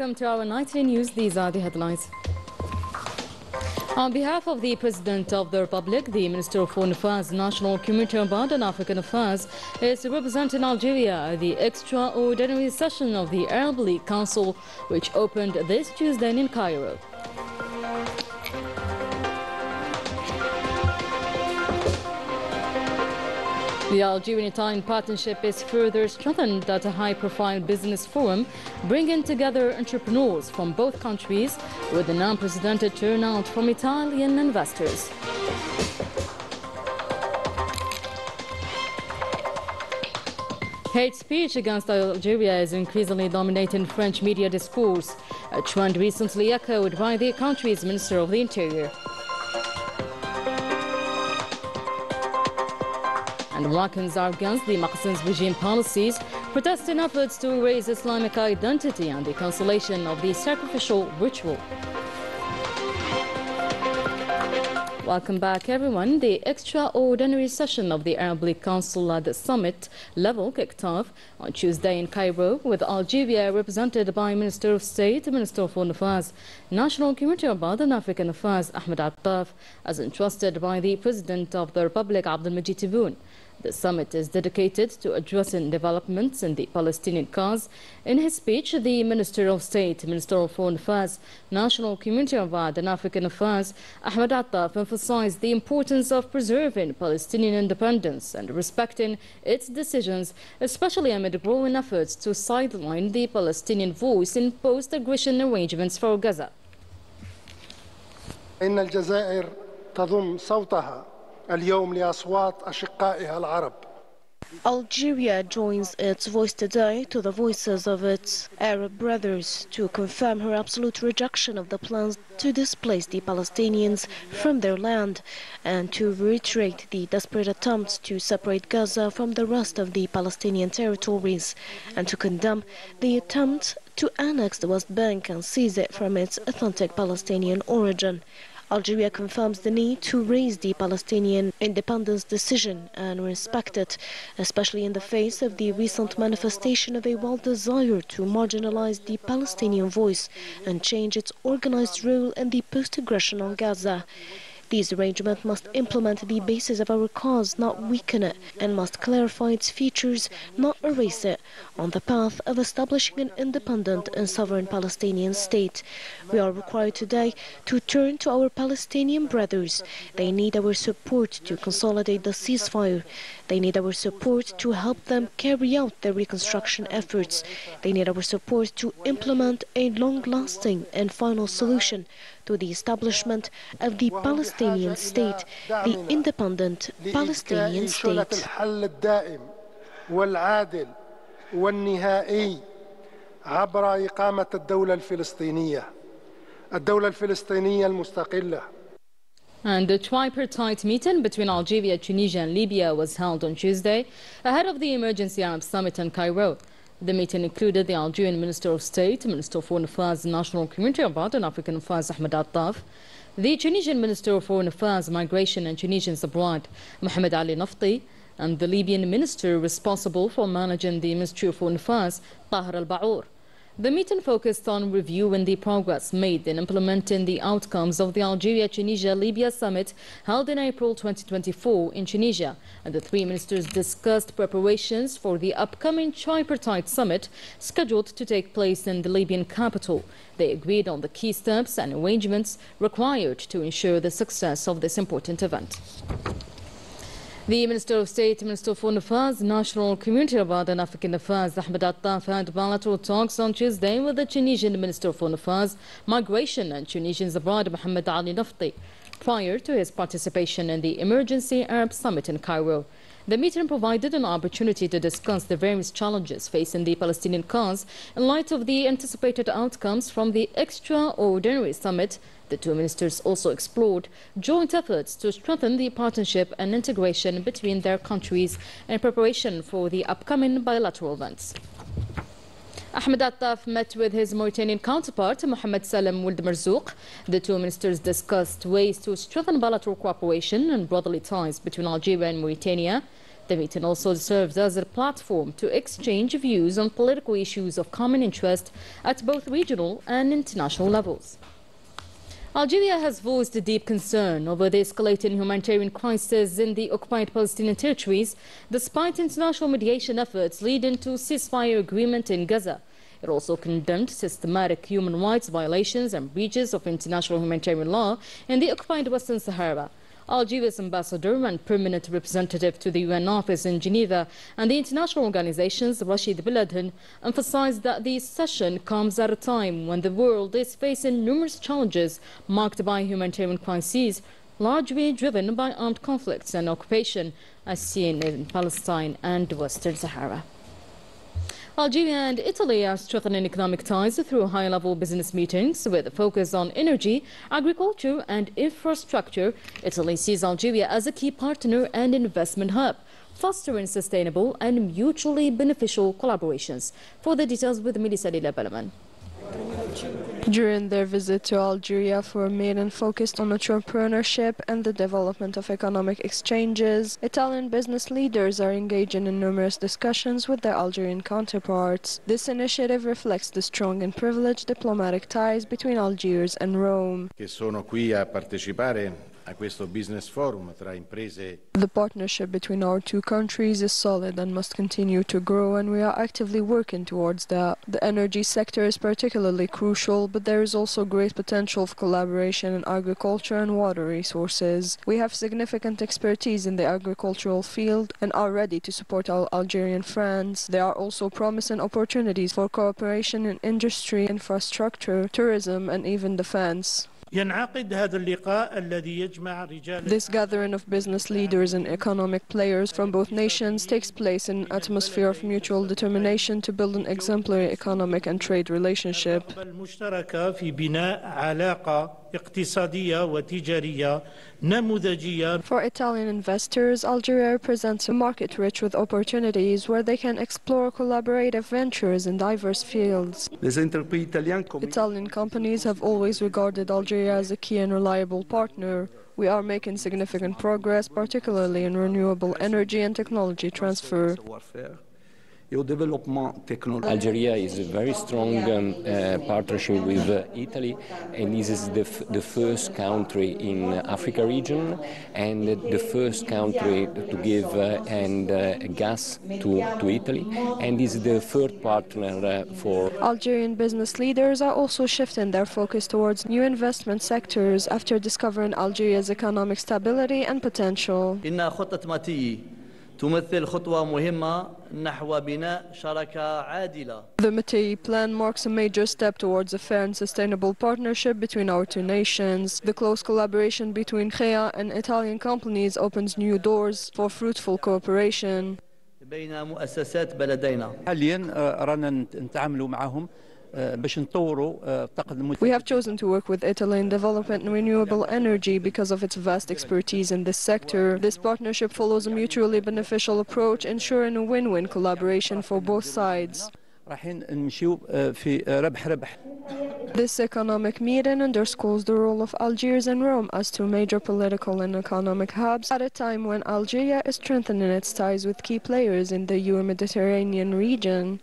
Welcome to our nightly news. These are the headlines. On behalf of the President of the Republic, the Minister of Foreign Affairs, National Community and African Affairs is representing Algeria at the extraordinary session of the Arab League Council, which opened this Tuesday in Cairo. The Algerian-Italian partnership is further strengthened at a high-profile business forum, bringing together entrepreneurs from both countries with an unprecedented turnout from Italian investors. Hate speech against Algeria is increasingly dominating French media discourse, a trend recently echoed by the country's Minister of the Interior. And Moroccans are against the Maqsin's regime policies, protesting efforts to erase Islamic identity and the cancellation of the sacrificial ritual. Welcome back, everyone. The extraordinary session of the Arab League Council at the summit level kicked off on Tuesday in Cairo, with Algeria represented by Minister of State, Minister of Foreign Affairs, National Community and African Affairs, Ahmed Attaf, as entrusted by the President of the Republic, Abdelmajid Tebboune. The summit is dedicated to addressing developments in the Palestinian cause. In his speech, the Minister of State, Minister of Foreign Affairs, National Community and African Affairs, Ahmed Attaf, emphasized the importance of preserving Palestinian independence and respecting its decisions, especially amid growing efforts to sideline the Palestinian voice in post-aggression arrangements for Gaza. إن الجزائر تضم صوتها اليوم لأصوات أشقائها العرب. Algeria joins its voice today to the voices of its Arab brothers to confirm her absolute rejection of the plans to displace the Palestinians from their land and to reiterate the desperate attempts to separate Gaza from the rest of the Palestinian territories and to condemn the attempt to annex the West Bank and seize it from its authentic Palestinian origin. Algeria confirms the need to raise the Palestinian independence decision and respect it, especially in the face of the recent manifestation of a wild desire to marginalize the Palestinian voice and change its organized role in the post-aggression on Gaza. These arrangements must implement the basis of our cause, not weaken it, and must clarify its features, not erase it, on the path of establishing an independent and sovereign Palestinian state. We are required today to turn to our Palestinian brothers. They need our support to consolidate the ceasefire. They need our support to help them carry out their reconstruction efforts. They need our support to implement a long-lasting and final solution to the establishment of the Palestinian state, the independent Palestinian state. والنهائي عبر إقامة الدولة الفلسطينية المستقلة. And the tripartite meeting between Algeria, Tunisia and Libya was held on Tuesday ahead of the Emergency Arab Summit in Cairo. The meeting included the Algerian Minister of State, Minister of Foreign Affairs, National Community and African Affairs, Ahmed Attaf, the Tunisian Minister of Foreign Affairs, Migration and Tunisians Abroad, Mohamed Ali Nafti, and the Libyan Minister responsible for managing the Ministry of Foreign Affairs, Tahir al-Baour. The meeting focused on reviewing the progress made in implementing the outcomes of the Algeria-Tunisia-Libya summit held in April 2024 in Tunisia, and the three ministers discussed preparations for the upcoming tripartite summit scheduled to take place in the Libyan capital. They agreed on the key steps and arrangements required to ensure the success of this important event. The Minister of State, Minister of Foreign Affairs, National Community and African Affairs, Ahmed Attaf, had bilateral talks on Tuesday with the Tunisian Minister of Foreign Affairs, Migration and Tunisians Abroad, Mohamed Ali Nafti, prior to his participation in the Emergency Arab Summit in Cairo. The meeting provided an opportunity to discuss the various challenges facing the Palestinian cause in light of the anticipated outcomes from the extraordinary summit. The two ministers also explored joint efforts to strengthen the partnership and integration between their countries in preparation for the upcoming bilateral events. Ahmed Attaf met with his Mauritanian counterpart, Mohamed Salem Ould Marzouk. The two ministers discussed ways to strengthen bilateral cooperation and brotherly ties between Algeria and Mauritania. The meeting also serves as a platform to exchange views on political issues of common interest at both regional and international levels. Algeria has voiced a deep concern over the escalating humanitarian crisis in the occupied Palestinian territories, despite international mediation efforts leading to ceasefire agreement in Gaza. It also condemned systematic human rights violations and breaches of international humanitarian law in the occupied Western Sahara. Algeria's ambassador and permanent representative to the UN office in Geneva and the international organizations, Rashid Biladhin, emphasized that the session comes at a time when the world is facing numerous challenges marked by humanitarian crises, largely driven by armed conflicts and occupation, as seen in Palestine and Western Sahara. Algeria and Italy are strengthening economic ties through high-level business meetings with a focus on energy, agriculture and infrastructure. Italy sees Algeria as a key partner and investment hub, fostering sustainable and mutually beneficial collaborations. For the details with Melissa Balaman. During their visit to Algeria for a meeting focused on entrepreneurship and the development of economic exchanges, Italian business leaders are engaging in numerous discussions with their Algerian counterparts. This initiative reflects the strong and privileged diplomatic ties between Algiers and Rome. The partnership between our two countries is solid and must continue to grow, and we are actively working towards that. The energy sector is particularly crucial, but there is also great potential for collaboration in agriculture and water resources. We have significant expertise in the agricultural field and are ready to support our Algerian friends. There are also promising opportunities for cooperation in industry, infrastructure, tourism, and even defense. This gathering of business leaders and economic players from both nations takes place in an atmosphere of mutual determination to build an exemplary economic and trade relationship. For Italian investors, Algeria represents a market rich with opportunities where they can explore collaborative ventures in diverse fields. Italian companies have always regarded Algeria as a key and reliable partner. We are making significant progress, particularly in renewable energy and technology transfer. Algeria is a very strong partnership with Italy, and this is the first country in Africa region and the first country to give gas to Italy, and this is the third partner for. Algerian business leaders are also shifting their focus towards new investment sectors after discovering Algeria's economic stability and potential. The Matei plan marks a major step towards a fair and sustainable partnership between our two nations. The close collaboration between GEA and Italian companies opens new doors for fruitful cooperation. We have chosen to work with Italy in development and renewable energy because of its vast expertise in this sector. This partnership follows a mutually beneficial approach, ensuring a win-win collaboration for both sides. This economic meeting underscores the role of Algiers and Rome as two major political and economic hubs at a time when Algeria is strengthening its ties with key players in the Euro-Mediterranean region.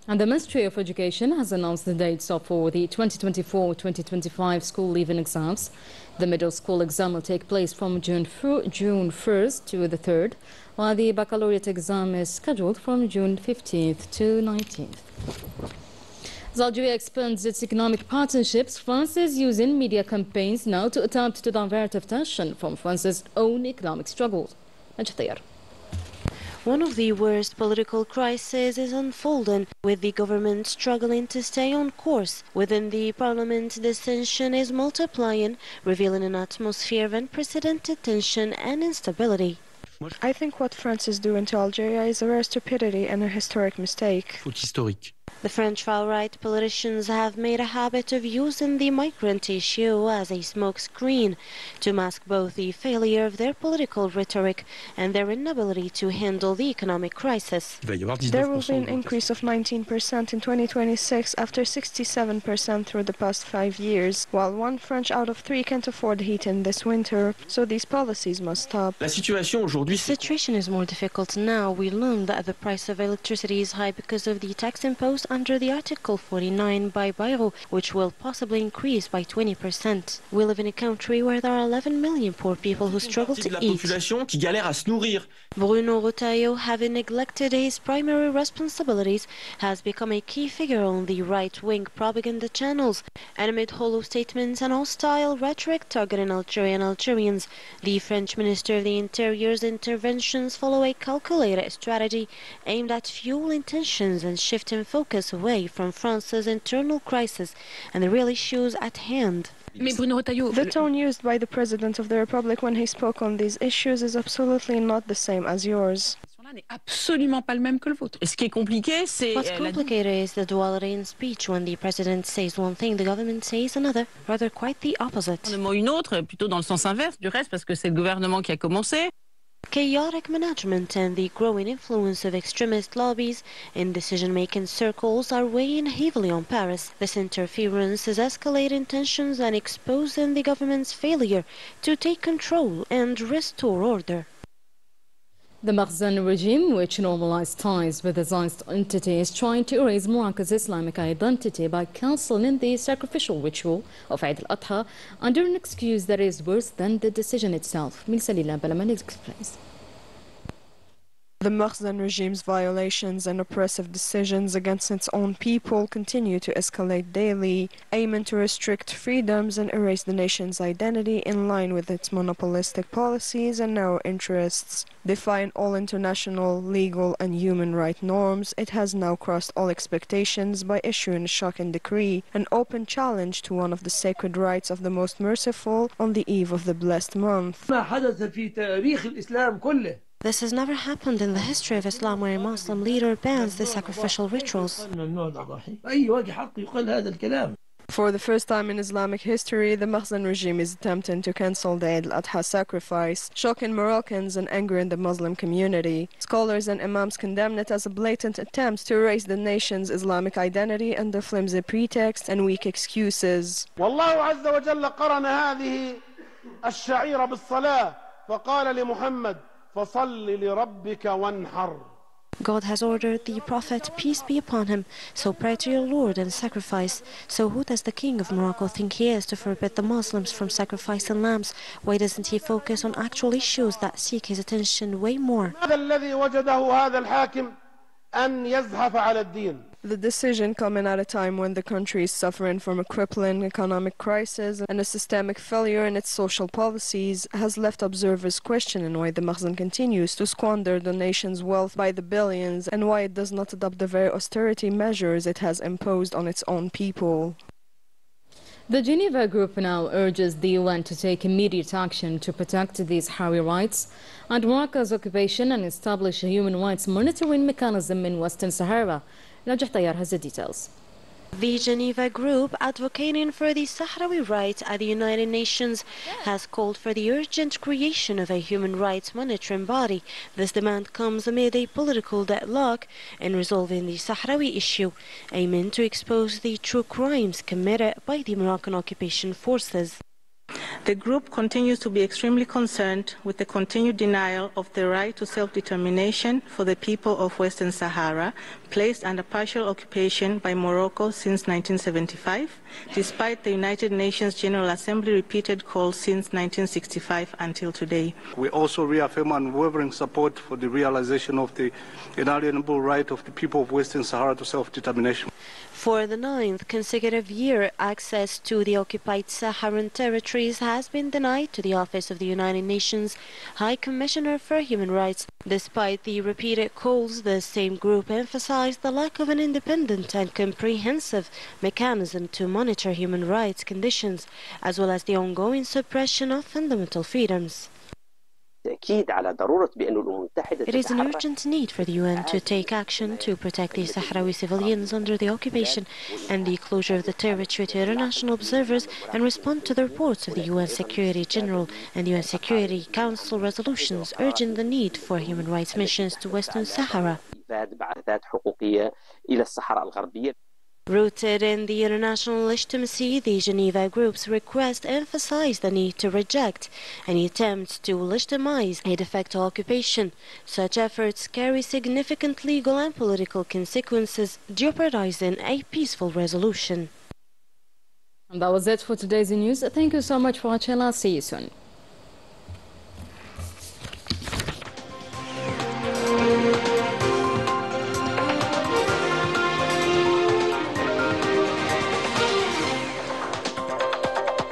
And the Ministry of Education has announced the dates for the 2024-2025 school leaving exams. The middle school exam will take place from June 1st to the 3rd, while the baccalaureate exam is scheduled from June 15th to 19th. As Algeria expands its economic partnerships, France is using media campaigns now to attempt to divert attention from France's own economic struggles. One of the worst political crises is unfolding, with the government struggling to stay on course. Within the parliament, this tension is multiplying, revealing an atmosphere of unprecedented tension and instability. I think what France is doing to Algeria is a rare stupidity and a historic mistake. The French far-right politicians have made a habit of using the migrant issue as a smokescreen to mask both the failure of their political rhetoric and their inability to handle the economic crisis. There will be an increase of 19% in 2026 after 67% through the past 5 years, while 1 French out of 3 can't afford heating this winter, so these policies must stop. The situation is more difficult now. We learned that the price of electricity is high because of the tax imposed under the Article 49 by Bayrou, which will possibly increase by 20%. We live in a country where there are 11 million poor people who struggle to eat. Bruno Retailleau, having neglected his primary responsibilities, has become a key figure on the right-wing propaganda channels, and amid hollow statements and hostile rhetoric targeting Algerians, the French Minister of the Interior's interventions follow a calculated strategy aimed at fueling tensions and shifting focus away from France's internal crisis and the real issues at hand. The tone used by the President of the Republic when he spoke on these issues is absolutely not the same as yours. What's complicated is the duality in speech. When the President says one thing, the government says another, rather quite the opposite. Chaotic management and the growing influence of extremist lobbies in decision-making circles are weighing heavily on Paris. This interference is escalating tensions and exposing the government's failure to take control and restore order. The Makhzen regime, which normalized ties with the Zionist entity, is trying to erase Morocco's Islamic identity by cancelling the sacrificial ritual of Eid al-Adha under an excuse that is worse than the decision itself. Milsalila Balaman explains. The Makhzen regime's violations and oppressive decisions against its own people continue to escalate daily, aiming to restrict freedoms and erase the nation's identity in line with its monopolistic policies and narrow interests. Defying all international, legal and human rights norms, it has now crossed all expectations by issuing a shocking decree, an open challenge to one of the sacred rights of the most merciful on the eve of the blessed month. This has never happened in the history of Islam where a Muslim leader bans the sacrificial rituals. For the first time in Islamic history, the Makhzen regime is attempting to cancel the Eid al-Adha sacrifice, shocking Moroccans and angering the Muslim community. Scholars and imams condemn it as a blatant attempt to erase the nation's Islamic identity under flimsy pretexts and weak excuses. والله عز وجل قرن هذه الشعيرة بالصلاة فقال لمحمد فصل لربك وانحر. God has ordered the Prophet, peace be upon him, so pray to your Lord and sacrifice. So who does the King of Morocco think he is to forbid the Muslims from sacrificing lambs? Why doesn't he focus on actual issues that seek his attention way more? هذا الذي وجده هذا الحاكم أن يزحف على الدين. The decision coming at a time when the country is suffering from a crippling economic crisis and a systemic failure in its social policies has left observers questioning why the Makhzen continues to squander the nation's wealth by the billions and why it does not adopt the very austerity measures it has imposed on its own people. The Geneva Group now urges the UN to take immediate action to protect these Sahrawi rights and Morocco's occupation and establish a human rights monitoring mechanism in Western Sahara. Najah Tayyar has the details. The Geneva Group, advocating for the Sahrawi rights at the United Nations, has called for the urgent creation of a human rights monitoring body. This demand comes amid a political deadlock in resolving the Sahrawi issue, aiming to expose the true crimes committed by the Moroccan occupation forces. The group continues to be extremely concerned with the continued denial of the right to self-determination for the people of Western Sahara, placed under partial occupation by Morocco since 1975, despite the United Nations General Assembly repeated calls since 1965 until today. We also reaffirm unwavering support for the realization of the inalienable right of the people of Western Sahara to self-determination. For the 9th consecutive year, access to the occupied Saharan territories has been denied to the Office of the United Nations High Commissioner for Human Rights. Despite the repeated calls, the same group emphasized the lack of an independent and comprehensive mechanism to monitor human rights conditions, as well as the ongoing suppression of fundamental freedoms. It is an urgent need for the UN to take action to protect the Sahrawi civilians under the occupation and the closure of the territory to international observers, and respond to the reports of the UN Security General and UN Security Council resolutions urging the need for human rights missions to Western Sahara. Rooted in the international legitimacy, the Geneva Group's request emphasized the need to reject any attempts to legitimize a de facto occupation. Such efforts carry significant legal and political consequences, jeopardizing a peaceful resolution. And that was it for today's news. Thank you so much for watching. I'll see you soon.